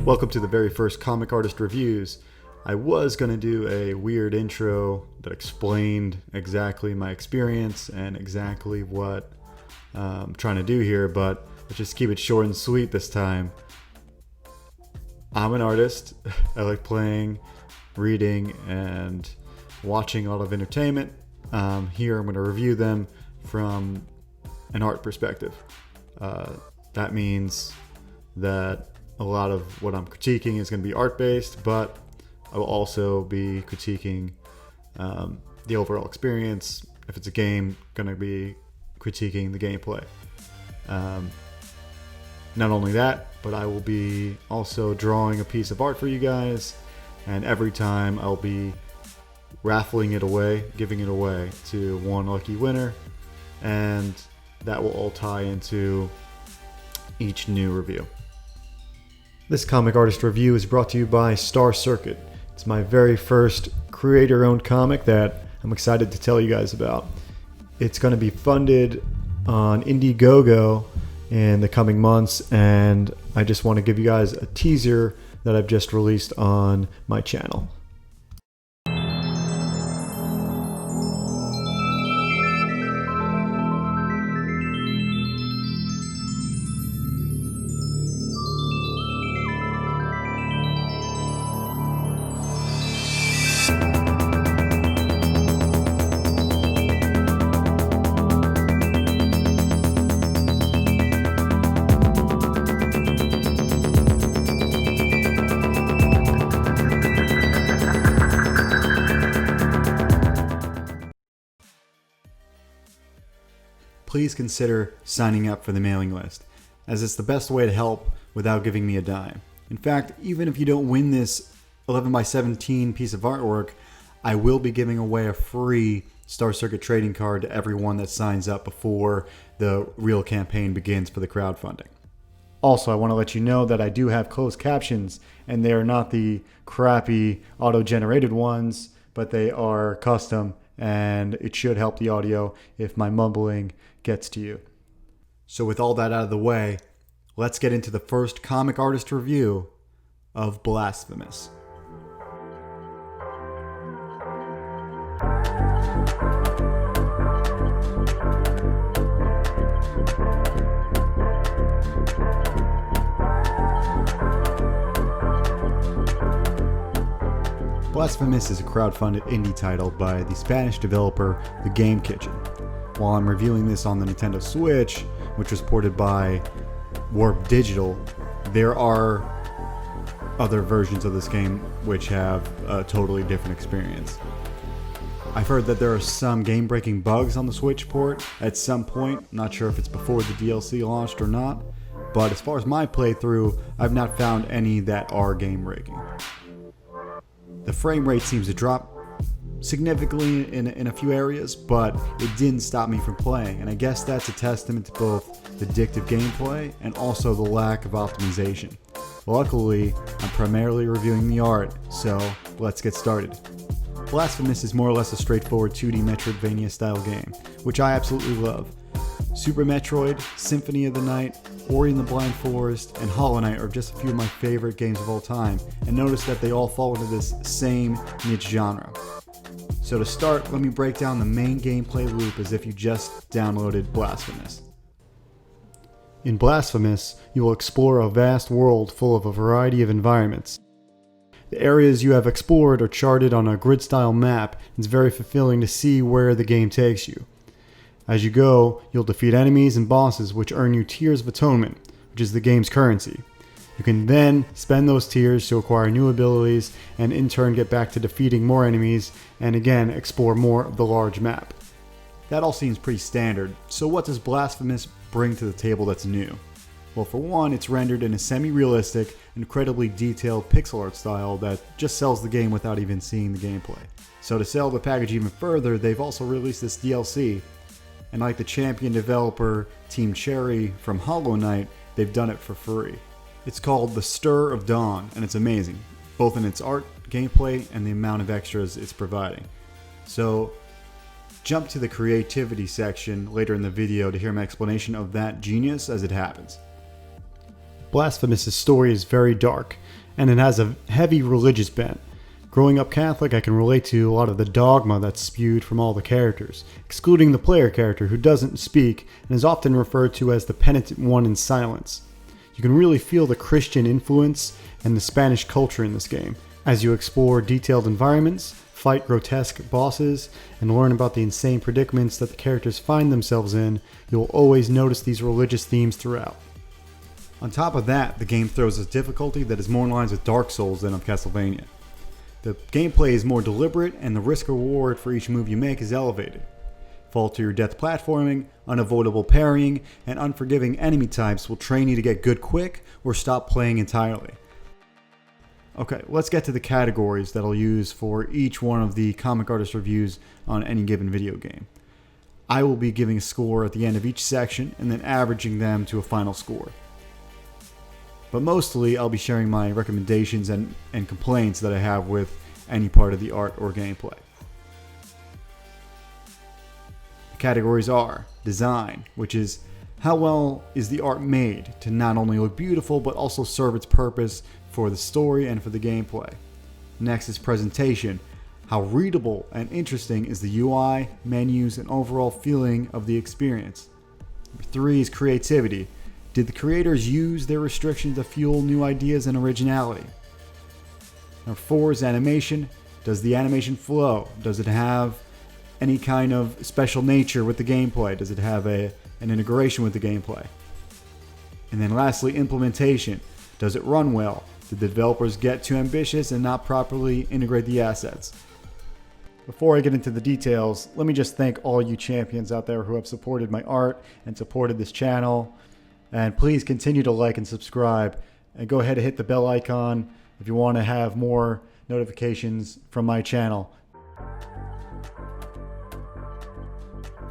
Welcome to the very first Comic Artist Reviews. I was going to do a weird intro that explained exactly my experience and exactly what I'm trying to do here, but let's just keep it short and sweet this time. I'm an artist. I like playing, reading, and watching a lot of entertainment. Here I'm going to review them from an art perspective. That means that a lot of what I'm critiquing is going to be art-based, but I will also be critiquing the overall experience. If it's a game, going to be critiquing the gameplay. Not only that, but I will be also drawing a piece of art for you guys, and every time I'll be raffling it away, giving it away to one lucky winner, and that will all tie into each new review. This Comic Artist Review is brought to you by Star Circuit. It's my very first creator-owned comic that I'm excited to tell you guys about. It's going to be funded on Indiegogo in the coming months, and I just want to give you guys a teaser that I've just released on my channel. Please consider signing up for the mailing list, as it's the best way to help without giving me a dime. In fact, even if you don't win this 11x17 piece of artwork, I will be giving away a free Star Circuit trading card to everyone that signs up before the real campaign begins for the crowdfunding. Also, I want to let you know that I do have closed captions, and they are not the crappy auto-generated ones, but they are custom, and it should help the audio if my mumbling gets to you. So with all that out of the way, let's get into the first comic artist review of Blasphemous. Blasphemous is a crowdfunded indie title by the Spanish developer The Game Kitchen. While I'm reviewing this on the Nintendo Switch, which was ported by Warp Digital, there are other versions of this game which have a totally different experience. I've heard that there are some game-breaking bugs on the Switch port at some point. Not sure if it's before the DLC launched or not, but as far as my playthrough, I've not found any that are game-breaking. The frame rate seems to drop significantly in a few areas, but it didn't stop me from playing, and I guess that's a testament to both the addictive gameplay and also the lack of optimization. Luckily, I'm primarily reviewing the art, so let's get started. Blasphemous is more or less a straightforward 2D Metroidvania style game, which I absolutely love. Super Metroid, Symphony of the Night, Ori and the Blind Forest, and Hollow Knight are just a few of my favorite games of all time, and notice that they all fall into this same niche genre. So to start, let me break down the main gameplay loop as if you just downloaded Blasphemous. In Blasphemous, you will explore a vast world full of a variety of environments. The areas you have explored are charted on a grid-style map, and it's very fulfilling to see where the game takes you. As you go, you'll defeat enemies and bosses which earn you Tears of Atonement, which is the game's currency. You can then spend those tears to acquire new abilities and in turn get back to defeating more enemies and again explore more of the large map. That all seems pretty standard, so what does Blasphemous bring to the table that's new? Well, for one, it's rendered in a semi-realistic, incredibly detailed pixel art style that just sells the game without even seeing the gameplay. So to sell the package even further, they've also released this DLC, and like the champion developer Team Cherry from Hollow Knight, they've done it for free. It's called The Stir of Dawn, and it's amazing, both in its art, gameplay, and the amount of extras it's providing. So jump to the creativity section later in the video to hear my explanation of that genius as it happens. Blasphemous' story is very dark, and it has a heavy religious bent. Growing up Catholic, I can relate to a lot of the dogma that's spewed from all the characters, excluding the player character who doesn't speak and is often referred to as the penitent one in silence. You can really feel the Christian influence and the Spanish culture in this game, as you explore detailed environments, fight grotesque bosses, and learn about the insane predicaments that the characters find themselves in. You'll always notice these religious themes throughout. On top of that, the game throws a difficulty that is more in line with Dark Souls than of Castlevania. The gameplay is more deliberate, and the risk-reward for each move you make is elevated. Fall to your death platforming, unavoidable parrying, and unforgiving enemy types will train you to get good quick or stop playing entirely. Okay, let's get to the categories that I'll use for each one of the comic artist reviews on any given video game. I will be giving a score at the end of each section and then averaging them to a final score. But mostly I'll be sharing my recommendations and complaints that I have with any part of the art or gameplay. The categories are design, which is how well is the art made to not only look beautiful but also serve its purpose for the story and for the gameplay. Next is presentation. How readable and interesting is the UI, menus, and overall feeling of the experience. Number 3 is creativity. Did the creators use their restrictions to fuel new ideas and originality? Number 4 is animation. Does the animation flow? Does it have any kind of special nature with the gameplay? Does it have an integration with the gameplay? And then lastly, implementation. Does it run well? Did the developers get too ambitious and not properly integrate the assets? Before I get into the details, let me just thank all you champions out there who have supported my art and supported this channel. And please continue to like and subscribe, and go ahead and hit the bell icon if you want to have more notifications from my channel.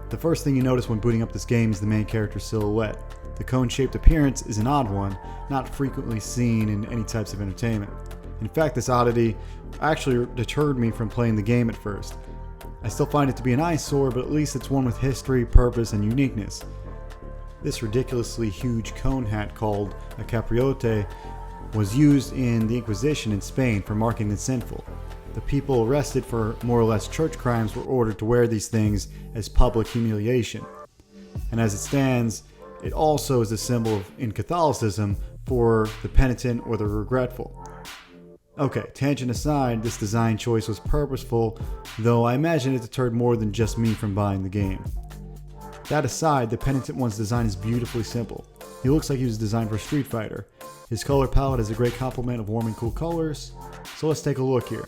The first thing you notice when booting up this game is the main character's silhouette. The cone-shaped appearance is an odd one, not frequently seen in any types of entertainment. In fact, this oddity actually deterred me from playing the game at first. I still find it to be an eyesore, but at least it's one with history, purpose, and uniqueness. This ridiculously huge cone hat called a capriote was used in the Inquisition in Spain for marking the sinful. The people arrested for more or less church crimes were ordered to wear these things as public humiliation. And as it stands, it also is a symbol in Catholicism for the penitent or the regretful. Okay, tangent aside, this design choice was purposeful, though I imagine it deterred more than just me from buying the game. That aside, the penitent one's design is beautifully simple. He looks like he was designed for Street Fighter. His color palette is a great complement of warm and cool colors, so let's take a look here.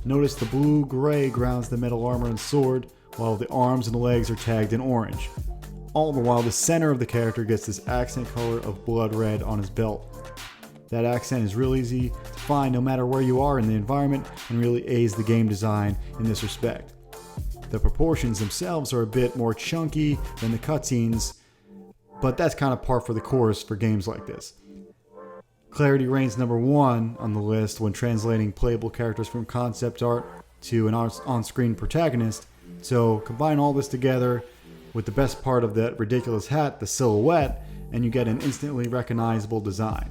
Notice the blue-gray grounds the metal armor and sword, while the arms and legs are tagged in orange. All the while, the center of the character gets this accent color of blood red on his belt. That accent is real easy to find no matter where you are in the environment and really aids the game design in this respect. The proportions themselves are a bit more chunky than the cutscenes, but that's kind of par for the course for games like this. Clarity reigns number 1 on the list when translating playable characters from concept art to an on-screen protagonist, so combine all this together with the best part of that ridiculous hat, the silhouette, and you get an instantly recognizable design.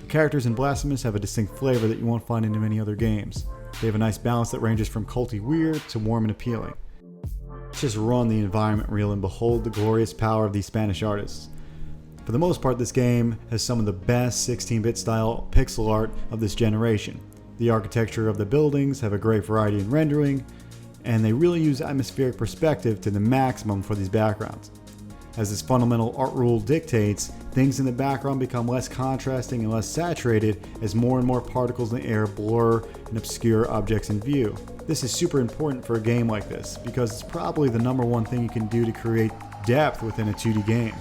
The characters in Blasphemous have a distinct flavor that you won't find in many other games. They have a nice balance that ranges from culty weird to warm and appealing. Let's just run the environment reel and behold the glorious power of these Spanish artists. For the most part, this game has some of the best 16-bit style pixel art of this generation. The architecture of the buildings have a great variety in rendering, and they really use atmospheric perspective to the maximum for these backgrounds. As this fundamental art rule dictates, things in the background become less contrasting and less saturated as more and more particles in the air blur and obscure objects in view. This is super important for a game like this, because it's probably the number one thing you can do to create depth within a 2D game.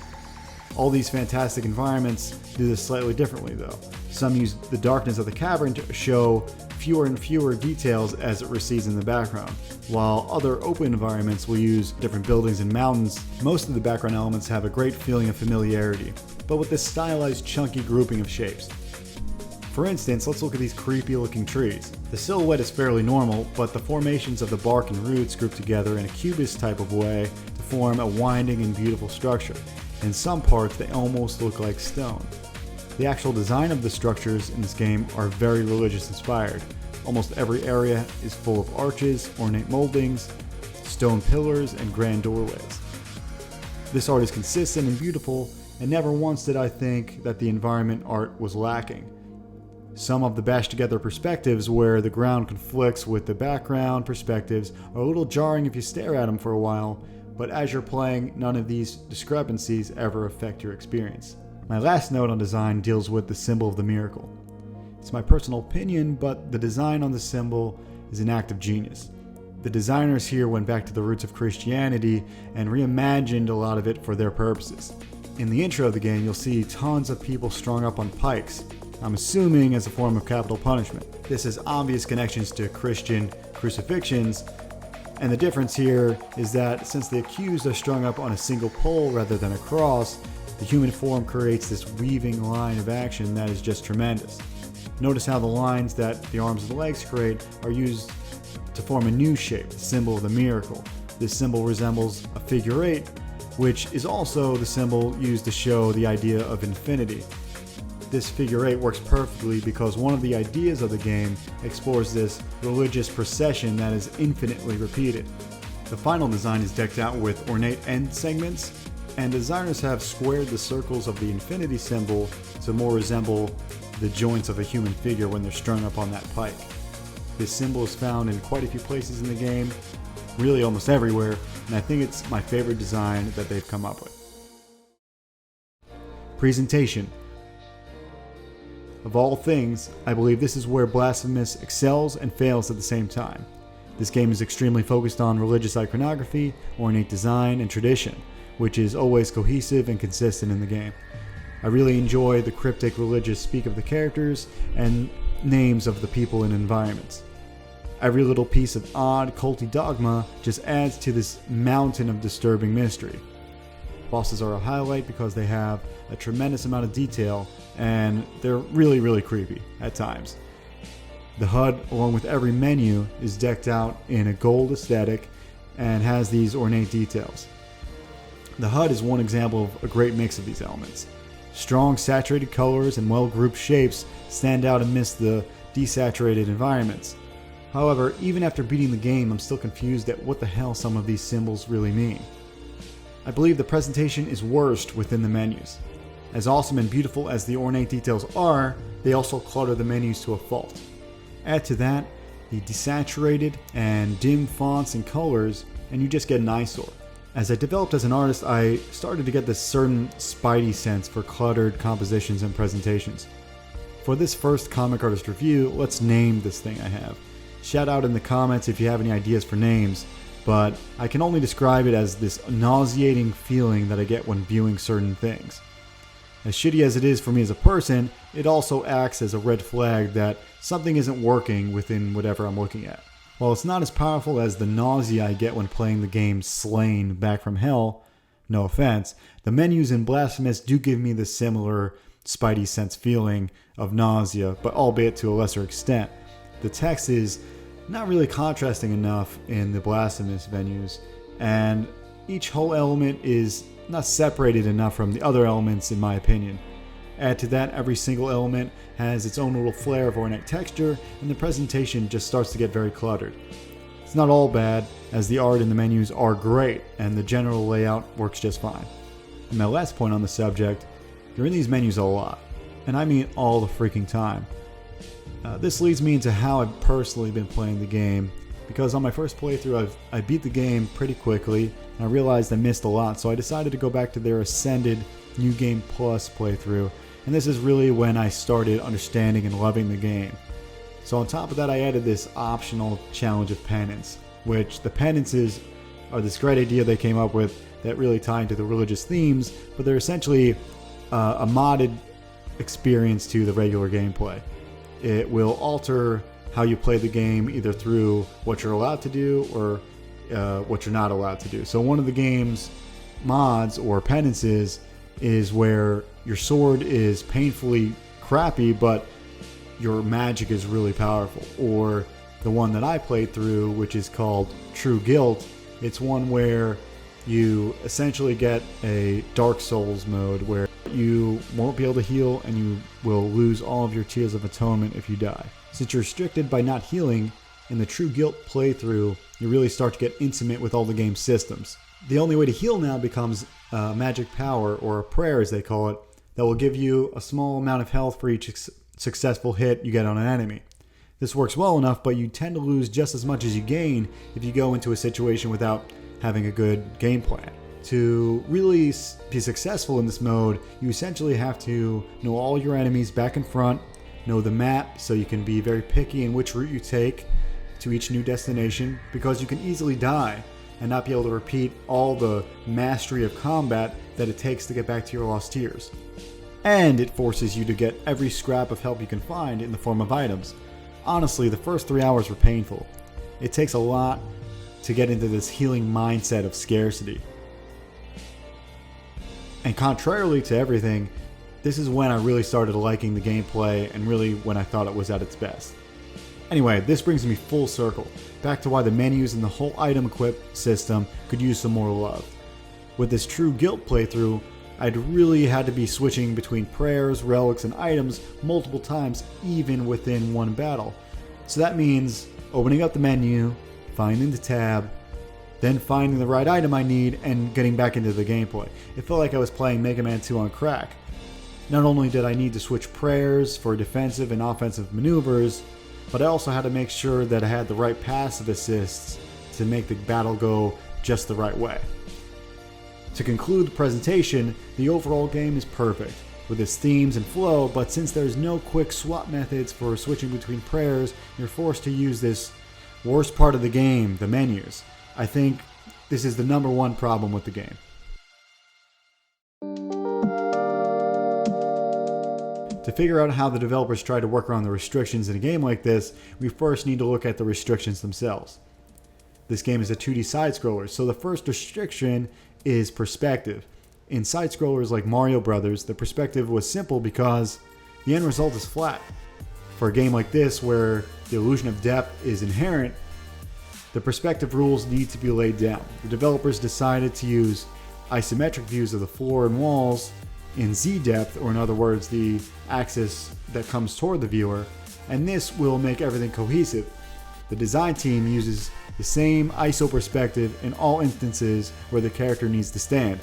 All these fantastic environments do this slightly differently though. Some use the darkness of the cavern to show fewer and fewer details as it recedes in the background, while other open environments will use different buildings and mountains. Most of the background elements have a great feeling of familiarity, but with this stylized chunky grouping of shapes. For instance, let's look at these creepy looking trees. The silhouette is fairly normal, but the formations of the bark and roots group together in a cubist type of way to form a winding and beautiful structure. In some parts, they almost look like stone. The actual design of the structures in this game are very religious inspired. Almost every area is full of arches, ornate moldings, stone pillars, and grand doorways. This art is consistent and beautiful, and never once did I think that the environment art was lacking. Some of the bashed together perspectives where the ground conflicts with the background perspectives are a little jarring if you stare at them for a while, but as you're playing, none of these discrepancies ever affect your experience. My last note on design deals with the symbol of the miracle. It's my personal opinion, but the design on the symbol is an act of genius. The designers here went back to the roots of Christianity and reimagined a lot of it for their purposes. In the intro of the game, you'll see tons of people strung up on pikes, I'm assuming as a form of capital punishment. This has obvious connections to Christian crucifixions, and the difference here is that since the accused are strung up on a single pole rather than a cross, the human form creates this weaving line of action that is just tremendous. Notice how the lines that the arms and legs create are used to form a new shape, the symbol of the miracle. This symbol resembles a figure eight, which is also the symbol used to show the idea of infinity. This figure eight works perfectly because one of the ideas of the game explores this religious procession that is infinitely repeated. The final design is decked out with ornate end segments, and designers have squared the circles of the infinity symbol to more resemble the joints of a human figure when they're strung up on that pike. This symbol is found in quite a few places in the game, really almost everywhere, and I think it's my favorite design that they've come up with. Presentation. Of all things, I believe this is where Blasphemous excels and fails at the same time. This game is extremely focused on religious iconography, ornate design, and tradition, which is always cohesive and consistent in the game. I really enjoy the cryptic religious speak of the characters and names of the people and environments. Every little piece of odd, culty dogma just adds to this mountain of disturbing mystery. Bosses are a highlight because they have a tremendous amount of detail and they're really, really creepy at times. The HUD, along with every menu, is decked out in a gold aesthetic and has these ornate details. The HUD is one example of a great mix of these elements. Strong saturated colors and well-grouped shapes stand out amidst the desaturated environments. However, even after beating the game, I'm still confused at what the hell some of these symbols really mean. I believe the presentation is worst within the menus. As awesome and beautiful as the ornate details are, they also clutter the menus to a fault. Add to that the desaturated and dim fonts and colors, and you just get an eyesore. As I developed as an artist, I started to get this certain spidey sense for cluttered compositions and presentations. For this first comic artist review, let's name this thing I have. Shout out in the comments if you have any ideas for names, but I can only describe it as this nauseating feeling that I get when viewing certain things. As shitty as it is for me as a person, it also acts as a red flag that something isn't working within whatever I'm looking at. While it's not as powerful as the nausea I get when playing the game Slain Back from Hell, no offense, the menus in Blasphemous do give me the similar spidey sense feeling of nausea, but albeit to a lesser extent. The text is not really contrasting enough in the Blasphemous venues, and each whole element is not separated enough from the other elements in my opinion. Add to that, every single element has its own little flair of ornate texture, and the presentation just starts to get very cluttered. It's not all bad, as the art and the menus are great, and the general layout works just fine. And my last point on the subject, you're in these menus a lot, and I mean all the freaking time. This leads me into how I've personally been playing the game, because on my first playthrough I beat the game pretty quickly, and I realized I missed a lot, so I decided to go back to their Ascended New Game Plus playthrough, and this is really when I started understanding and loving the game. So on top of that, I added this optional challenge of penance, which the penances are this great idea they came up with that really tie into the religious themes, but they're essentially a modded experience to the regular gameplay. It will alter how you play the game either through what you're allowed to do or what you're not allowed to do. So one of the game's mods or penances is where your sword is painfully crappy but your magic is really powerful. Or the one that I played through, which is called True Guilt, it's one where you essentially get a Dark Souls mode where you won't be able to heal and you will lose all of your Tears of Atonement if you die. Since you're restricted by not healing, in the True Guilt playthrough, you really start to get intimate with all the game's systems. The only way to heal now becomes a magic power, or a prayer as they call it, that will give you a small amount of health for each successful hit you get on an enemy. This works well enough, but you tend to lose just as much as you gain if you go into a situation without having a good game plan. To really be successful in this mode, you essentially have to know all your enemies back and front, know the map so you can be very picky in which route you take to each new destination, because you can easily die and not be able to repeat all the mastery of combat that it takes to get back to your lost tears. And it forces you to get every scrap of help you can find in the form of items. Honestly, the first 3 hours were painful. It takes a lot to get into this healing mindset of scarcity. And contrarily to everything, this is when I really started liking the gameplay and really when I thought it was at its best. Anyway, this brings me full circle, back to why the menus and the whole item equip system could use some more love. With this True Guilt playthrough, I'd really had to be switching between prayers, relics, and items multiple times even within one battle. So that means opening up the menu, finding the tab, then finding the right item I need, and getting back into the gameplay. It felt like I was playing Mega Man 2 on crack. Not only did I need to switch prayers for defensive and offensive maneuvers, but I also had to make sure that I had the right passive assists to make the battle go just the right way. To conclude the presentation, the overall game is perfect, with its themes and flow, but since there's no quick swap methods for switching between prayers, you're forced to use this worst part of the game, the menus. I think this is the #1 problem with the game. To figure out how the developers try to work around the restrictions in a game like this, we first need to look at the restrictions themselves. This game is a 2D side-scroller, so the first restriction is perspective. In side-scrollers like Mario Brothers, the perspective was simple because the end result is flat. For a game like this, where the illusion of depth is inherent, the perspective rules need to be laid down. The developers decided to use isometric views of the floor and walls in Z-depth, or in other words, the axis that comes toward the viewer, and this will make everything cohesive. The design team uses the same ISO perspective in all instances where the character needs to stand.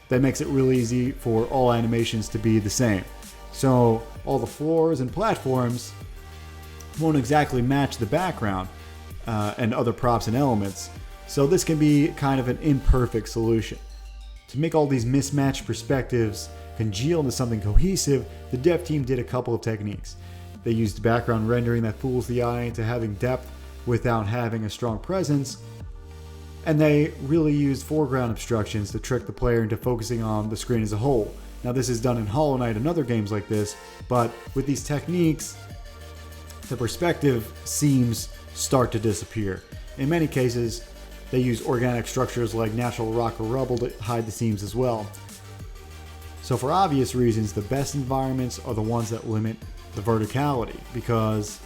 That makes it really easy for all animations to be the same. So all the floors and platforms won't exactly match the background and other props and elements. So this can be kind of an imperfect solution. To make all these mismatched perspectives congeal into something cohesive, the dev team did a couple of techniques. They used background rendering that fools the eye into having depth without having a strong presence, and they really used foreground obstructions to trick the player into focusing on the screen as a whole. Now this is done in Hollow Knight and other games like this, but with these techniques, the perspective seams start to disappear. In many cases, they use organic structures like natural rock or rubble to hide the seams as well. So for obvious reasons, the best environments are the ones that limit the verticality, because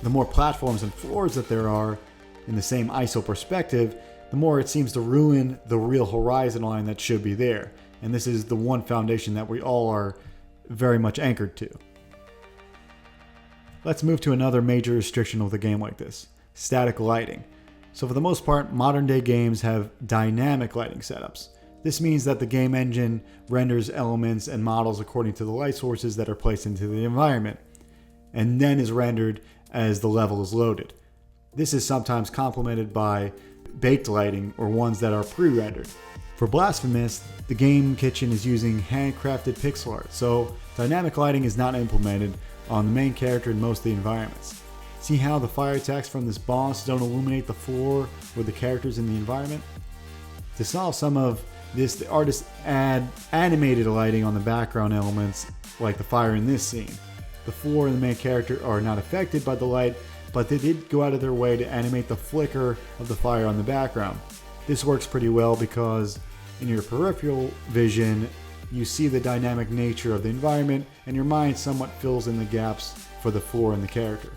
the more platforms and floors that there are in the same ISO perspective, the more it seems to ruin the real horizon line that should be there. And this is the one foundation that we all are very much anchored to. Let's move to another major restriction with a game like this: static lighting. So for the most part, modern day games have dynamic lighting setups. This means that the game engine renders elements and models according to the light sources that are placed into the environment, and then is rendered as the level is loaded. This is sometimes complemented by baked lighting, or ones that are pre-rendered. For Blasphemous, the game kitchen is using handcrafted pixel art, so dynamic lighting is not implemented on the main character in most of the environments. See how the fire attacks from this boss don't illuminate the floor or the characters in the environment? To solve some of this, the artists add animated lighting on the background elements, like the fire in this scene. The floor and the main character are not affected by the light, but they did go out of their way to animate the flicker of the fire on the background. This works pretty well because in your peripheral vision, you see the dynamic nature of the environment, and your mind somewhat fills in the gaps for the floor and the character.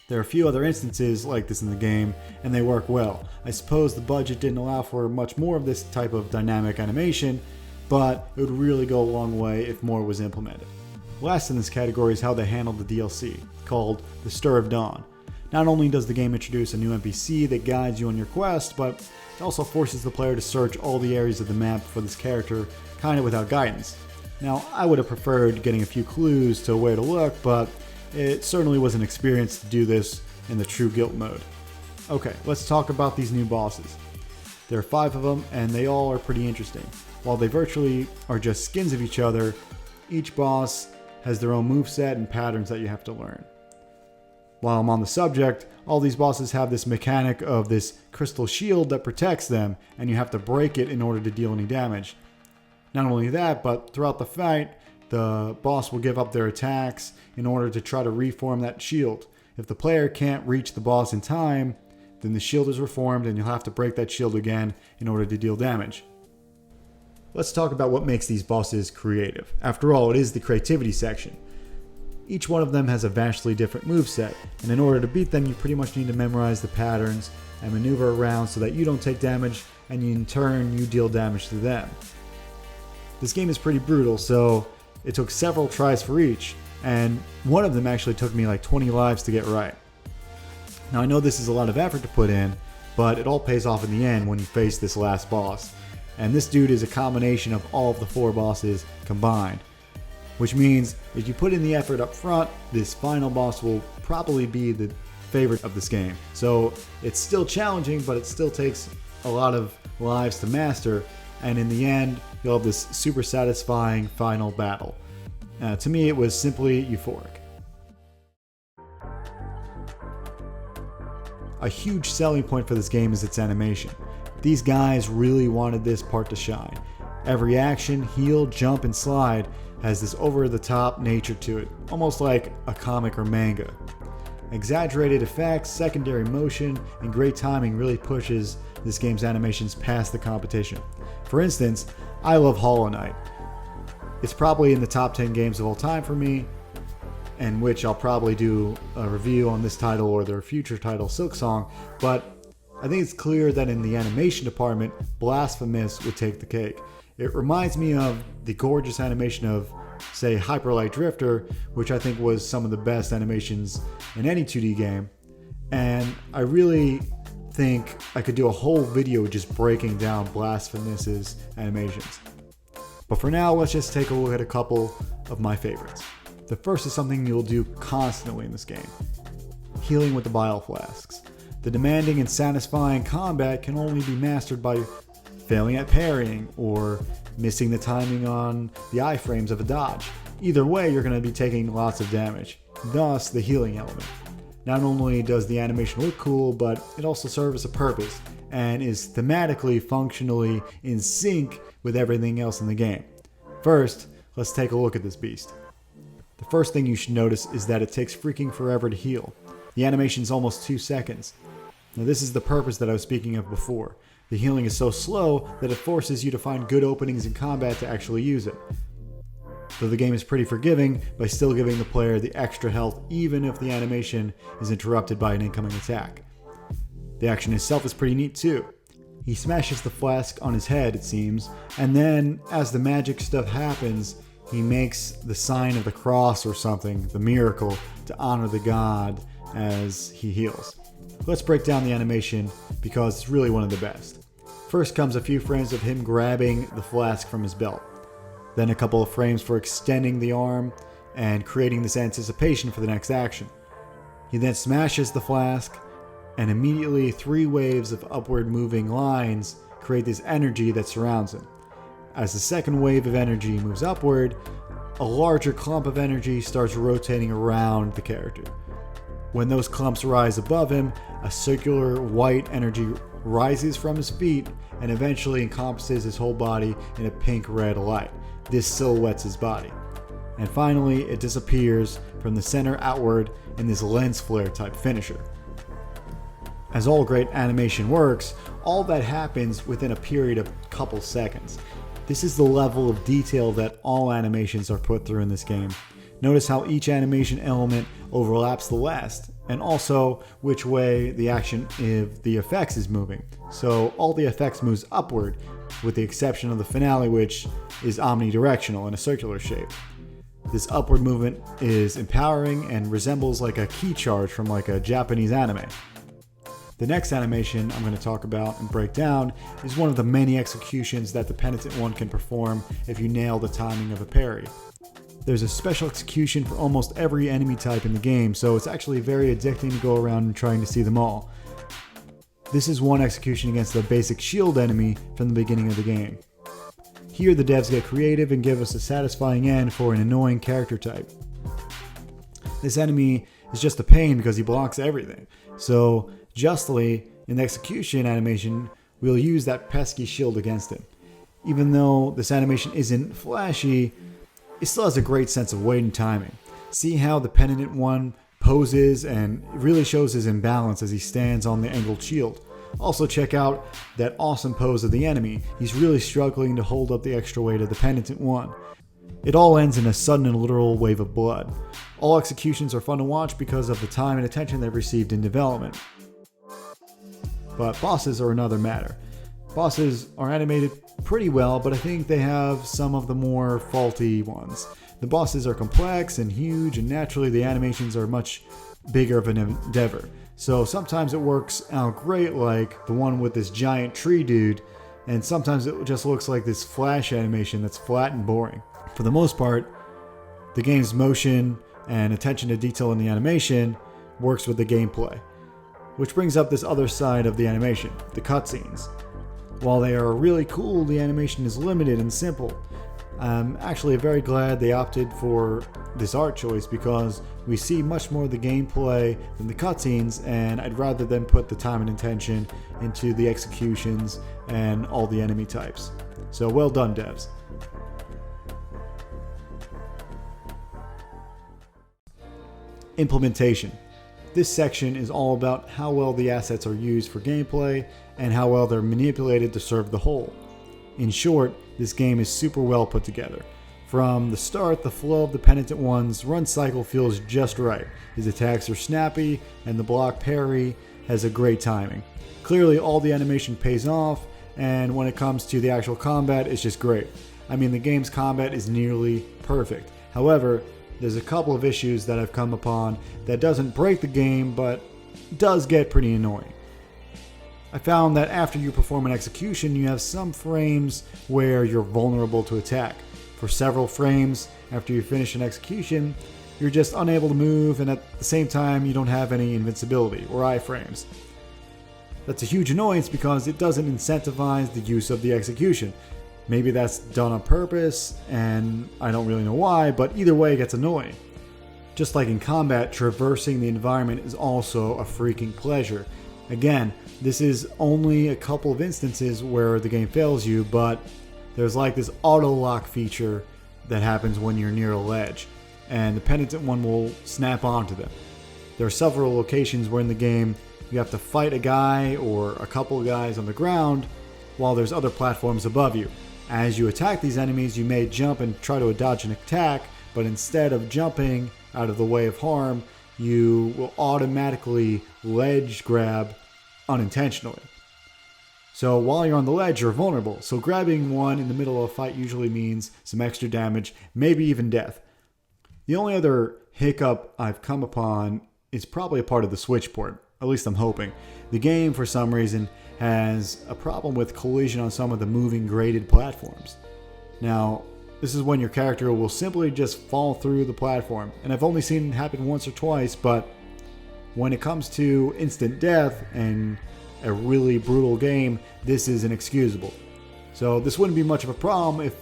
There are a few other instances like this in the game, and they work well. I suppose the budget didn't allow for much more of this type of dynamic animation, but it would really go a long way if more was implemented. Last in this category is how they handled the DLC, called The Stir of Dawn. Not only does the game introduce a new NPC that guides you on your quest, but it also forces the player to search all the areas of the map for this character, kinda without guidance. Now, I would have preferred getting a few clues to where to look, but it certainly was an experience to do this in the true guilt mode. Okay, let's talk about these new bosses. There are 5 of them, and they all are pretty interesting. While they virtually are just skins of each other, each boss has their own moveset and patterns that you have to learn. While I'm on the subject, all these bosses have this mechanic of this crystal shield that protects them, and you have to break it in order to deal any damage. Not only that, but throughout the fight, the boss will give up their attacks in order to try to reform that shield. If the player can't reach the boss in time, then the shield is reformed and you'll have to break that shield again in order to deal damage. Let's talk about what makes these bosses creative. After all, it is the creativity section. Each one of them has a vastly different moveset, and in order to beat them, you pretty much need to memorize the patterns and maneuver around so that you don't take damage, and in turn, you deal damage to them. This game is pretty brutal, so it took several tries for each, and one of them actually took me like 20 lives to get right. Now I know this is a lot of effort to put in, but it all pays off in the end when you face this last boss. And this dude is a combination of all of the 4 bosses combined. Which means if you put in the effort up front, this final boss will probably be the favorite of this game. So it's still challenging, but it still takes a lot of lives to master, and in the end, you'll have this super satisfying final battle. To me, it was simply euphoric. A huge selling point for this game is its animation. These guys really wanted this part to shine. Every action, heal, jump, and slide has this over-the-top nature to it, almost like a comic or manga. Exaggerated effects, secondary motion, and great timing really pushes this game's animations past the competition. For instance, I love Hollow Knight. It's probably in the top 10 games of all time for me, and which I'll probably do a review on this title or their future title, Silksong, but I think it's clear that in the animation department, Blasphemous would take the cake. It reminds me of the gorgeous animation of, say, Hyper Light Drifter, which I think was some of the best animations in any 2D game, and I really think I could do a whole video just breaking down Blasphemous's animations. But for now, let's just take a look at a couple of my favorites. The first is something you'll do constantly in this game: healing with the Bile Flasks. The demanding and satisfying combat can only be mastered by failing at parrying or missing the timing on the iframes of a dodge. Either way, you're going to be taking lots of damage, thus the healing element. Not only does the animation look cool, but it also serves a purpose and is thematically, functionally in sync with everything else in the game. First, let's take a look at this beast. The first thing you should notice is that it takes freaking forever to heal. The animation is almost 2 seconds. Now this is the purpose that I was speaking of before. The healing is so slow that it forces you to find good openings in combat to actually use it. Though the game is pretty forgiving by still giving the player the extra health even if the animation is interrupted by an incoming attack. The action itself is pretty neat too. He smashes the flask on his head, it seems, and then as the magic stuff happens, he makes the sign of the cross or something, the miracle, to honor the god as he heals. Let's break down the animation because it's really one of the best. First comes a few frames of him grabbing the flask from his belt. Then a couple of frames for extending the arm and creating this anticipation for the next action. He then smashes the flask, and immediately 3 waves of upward moving lines create this energy that surrounds him. As the second wave of energy moves upward, a larger clump of energy starts rotating around the character. When those clumps rise above him, a circular white energy rises from his feet and eventually encompasses his whole body in a pink-red light. This silhouettes his body. And finally, it disappears from the center outward in this lens flare type finisher. As all great animation works, all that happens within a period of a couple seconds. This is the level of detail that all animations are put through in this game. Notice how each animation element overlaps the last, and also which way the action of the effects is moving. So all the effects moves upward, with the exception of the finale, which is omnidirectional in a circular shape. This upward movement is empowering and resembles like a key charge from like a Japanese anime. The next animation I'm going to talk about and break down is one of the many executions that the Penitent One can perform if you nail the timing of a parry. There's a special execution for almost every enemy type in the game, so it's actually very addicting to go around and trying to see them all. This is one execution against the basic shield enemy from the beginning of the game. Here the devs get creative and give us a satisfying end for an annoying character type. This enemy is just a pain because he blocks everything, so justly, in the execution animation, we'll use that pesky shield against him. Even though this animation isn't flashy, it still has a great sense of weight and timing. See how the Penitent One poses, and it really shows his imbalance as he stands on the angled shield. Also check out that awesome pose of the enemy. He's really struggling to hold up the extra weight of the Penitent One. It all ends in a sudden and literal wave of blood. All executions are fun to watch because of the time and attention they've received in development. But bosses are another matter. Bosses are animated pretty well, but I think they have some of the more faulty ones. The bosses are complex and huge, and naturally the animations are much bigger of an endeavor. So sometimes it works out great, like the one with this giant tree dude, and sometimes it just looks like this flash animation that's flat and boring. For the most part, the game's motion and attention to detail in the animation works with the gameplay. Which brings up this other side of the animation, the cutscenes. While they are really cool, the animation is limited and simple. I'm actually very glad they opted for this art choice because we see much more of the gameplay than the cutscenes, and I'd rather them put the time and attention into the executions and all the enemy types. So well done, devs. Implementation. This section is all about how well the assets are used for gameplay and how well they're manipulated to serve the whole. In short, this game is super well put together. From the start, the flow of the Penitent One's run cycle feels just right. His attacks are snappy, and the block parry has a great timing. Clearly, all the animation pays off, and when it comes to the actual combat, it's just great. I mean, the game's combat is nearly perfect. However, there's a couple of issues that I've come upon that doesn't break the game, but does get pretty annoying. I found that after you perform an execution, you have some frames where you're vulnerable to attack. For several frames after you finish an execution, you're just unable to move, and at the same time, you don't have any invincibility or iframes. That's a huge annoyance because it doesn't incentivize the use of the execution. Maybe that's done on purpose, and I don't really know why, but either way it gets annoying. Just like in combat, traversing the environment is also a freaking pleasure. Again, this is only a couple of instances where the game fails you, but there's like this auto lock feature that happens when you're near a ledge, and the Penitent One will snap onto them. There are several locations where in the game you have to fight a guy or a couple of guys on the ground while there's other platforms above you. As you attack these enemies, you may jump and try to dodge an attack, but instead of jumping out of the way of harm, you will automatically ledge grab unintentionally. So while you're on the ledge, you're vulnerable. So grabbing one in the middle of a fight usually means some extra damage, maybe even death. The only other hiccup I've come upon is probably a part of the Switch port. At least I'm hoping. The game, for some reason, has a problem with collision on some of the moving graded platforms. Now, this is when your character will simply just fall through the platform, and I've only seen it happen once or twice, but when it comes to instant death and a really brutal game, this is inexcusable. So this wouldn't be much of a problem if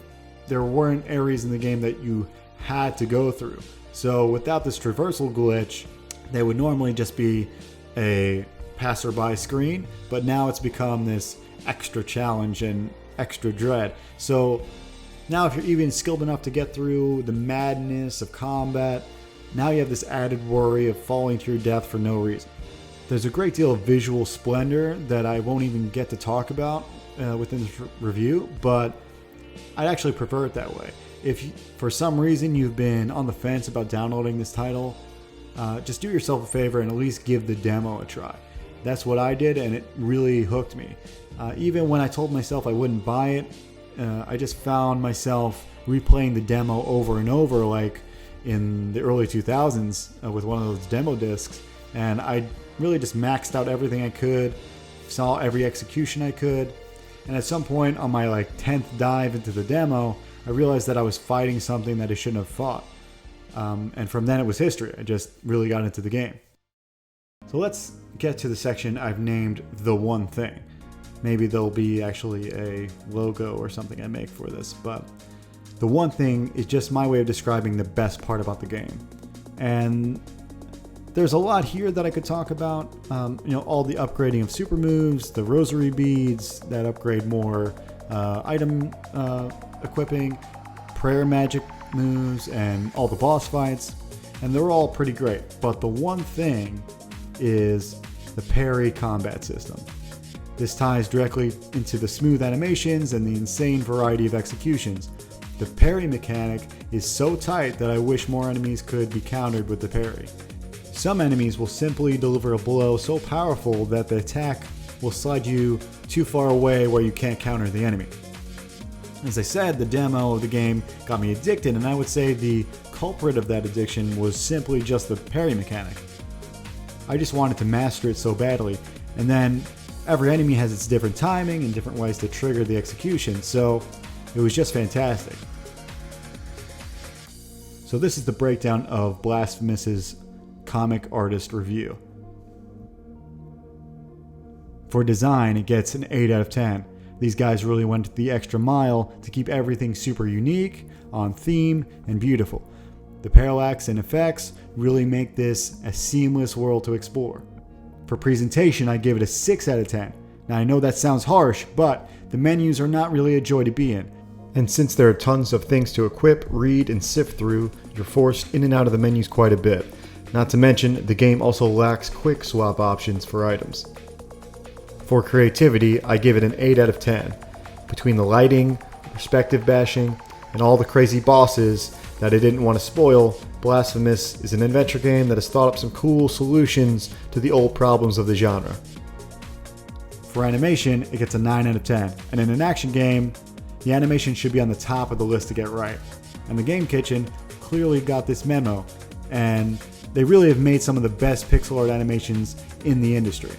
there weren't areas in the game that you had to go through. So without this traversal glitch, there would normally just be a passerby screen, but now it's become this extra challenge and extra dread. So now if you're even skilled enough to get through the madness of combat, now you have this added worry of falling to your death for no reason. There's a great deal of visual splendor that I won't even get to talk about within this review, but I'd actually prefer it that way. If for some reason you've been on the fence about downloading this title, just do yourself a favor and at least give the demo a try. That's what I did, and it really hooked me. Even when I told myself I wouldn't buy it, I just found myself replaying the demo over and over, like in the early 2000s with one of those demo discs, and I really just maxed out everything I could, saw every execution I could, and at some point on my 10th dive into the demo, I realized that I was fighting something that I shouldn't have fought. And from then it was history. I just really got into the game. So let's get to the section I've named The One Thing. Maybe there'll be actually a logo or something I make for this, but The One Thing is just my way of describing the best part about the game. And there's a lot here that I could talk about. All the upgrading of super moves, the rosary beads that upgrade more item equipping, prayer magic moves, and all the boss fights. And they're all pretty great. But the one thing is the parry combat system. This ties directly into the smooth animations and the insane variety of executions. The parry mechanic is so tight that I wish more enemies could be countered with the parry. Some enemies will simply deliver a blow so powerful that the attack will slide you too far away where you can't counter the enemy. As I said, the demo of the game got me addicted, and I would say the culprit of that addiction was simply just the parry mechanic. I just wanted to master it so badly, and then every enemy has its different timing and different ways to trigger the execution, so it was just fantastic. So this is the breakdown of Blasphemous's comic artist review. For design, it gets an 8 out of 10. These guys really went the extra mile to keep everything super unique, on theme, and beautiful. The parallax and effects really make this a seamless world to explore. For presentation, I give it a 6 out of 10. Now I know that sounds harsh, but the menus are not really a joy to be in. And since there are tons of things to equip, read, and sift through, you're forced in and out of the menus quite a bit. Not to mention, the game also lacks quick swap options for items. For creativity, I give it an 8 out of 10. Between the lighting, perspective bashing, and all the crazy bosses that I didn't want to spoil, Blasphemous is an adventure game that has thought up some cool solutions to the old problems of the genre. For animation, it gets a 9 out of 10. And in an action game, the animation should be on the top of the list to get right. And the Game Kitchen clearly got this memo, and they really have made some of the best pixel art animations in the industry.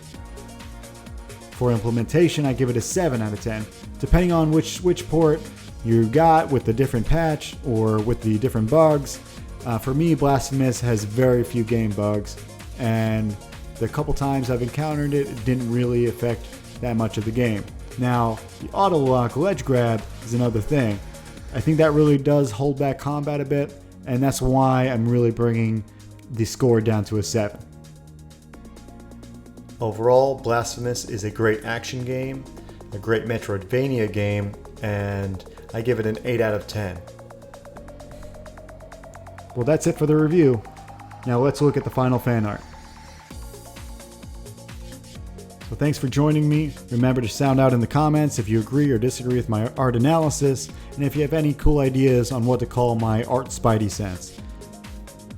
For implementation, I give it a 7 out of 10. Depending on which Switch port you got with the different patch or with the different bugs. For me, Blasphemous has very few game bugs, and the couple times I've encountered it, it didn't really affect that much of the game. Now, the auto lock ledge grab is another thing. I think that really does hold back combat a bit, and that's why I'm really bringing the score down to a 7. Overall, Blasphemous is a great action game, a great Metroidvania game, and I give it an 8 out of 10. Well, that's it for the review. Now let's look at the final fan art. So thanks for joining me. Remember to sound out in the comments if you agree or disagree with my art analysis, and if you have any cool ideas on what to call my art spidey sense.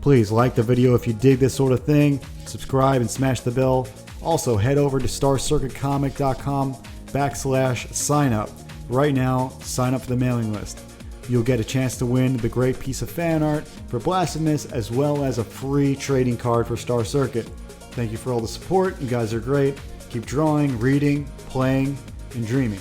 Please like the video if you dig this sort of thing, subscribe and smash the bell. Also, head over to starcircuitcomic.com/signup. Right now, sign up for the mailing list. You'll get a chance to win the great piece of fan art for Blasphemous, as well as a free trading card for Star Circuit. Thank you for all the support. You guys are great. Keep drawing, reading, playing, and dreaming.